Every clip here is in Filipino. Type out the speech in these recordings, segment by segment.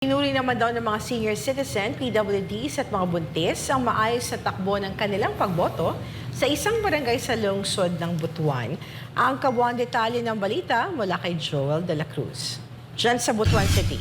Pinuri naman daw ng mga senior citizen, PWDs at mga buntis ang maayos sa takbo ng kanilang pagboto sa isang barangay sa lungsod ng Butuan. Ang kabuuan detalye ng balita mula kay Joel de la Cruz. Diyan sa Butuan City.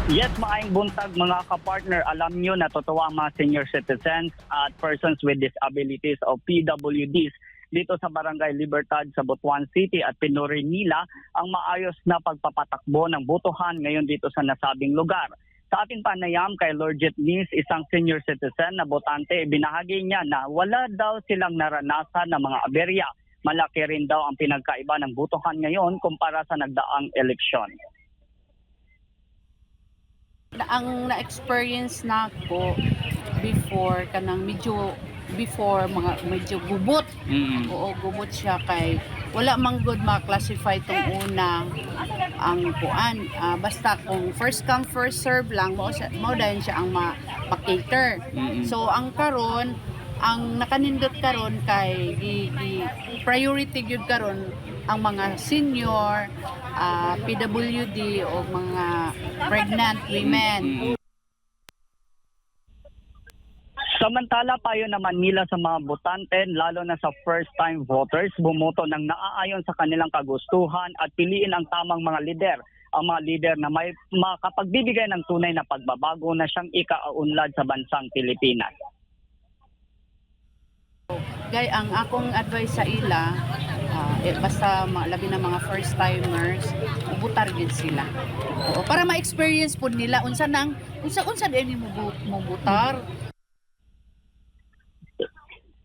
Yes, maayong buntag mga kapartner. Alam nyo na totoo ang mga senior citizens at persons with disabilities o PWDs dito sa Barangay Libertad sa Butuan City at pinuri nila ang maayos na pagpapatakbo ng botohan ngayon dito sa nasabing lugar. Sa ating panayam kay Lord Jetnis, isang senior citizen na botante, binahagi niya na wala daw silang naranasan ng mga aberya. Malaki rin daw ang pinagkaiba ng botohan ngayon kumpara sa nagdaang eleksyon. Ang na-experience na ko before kanang medyo gubot. Oo, gubot siya kay wala man good ma-classify tong una ang kuan. Basta kung first come first serve lang mo dahil siya ang ma-cater. So ang karon ang nakanindot karon kay priority gyud karon ang mga senior, PWD o mga pregnant women. Samantala, payo naman nila sa mga botante, lalo na sa first-time voters, bumoto ng naaayon sa kanilang kagustuhan at piliin ang tamang mga lider. Ang mga lider na may makapagbibigay ng tunay na pagbabago na siyang ikaunlad sa bansang Pilipinas. Gay, ang akong advice sa ila, basta labi na mga first-timers, ubutar gid sila. Oo, para ma-experience po nila unsa din mo butar.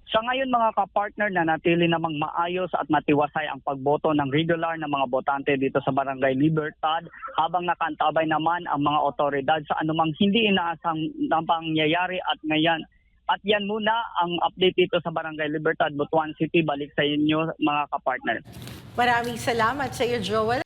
Sa ngayon mga kapartner, na natili namang maayos at matiwasay ang pagboto ng regular na mga botante dito sa Barangay Libertad habang nakantabay naman ang mga otoridad sa anumang hindi inaasang pangyayari at ngayon. At yan muna ang update dito sa Barangay Libertad, Butuan City. Balik sa inyo mga kapartner. Maraming salamat sa iyo, Joel.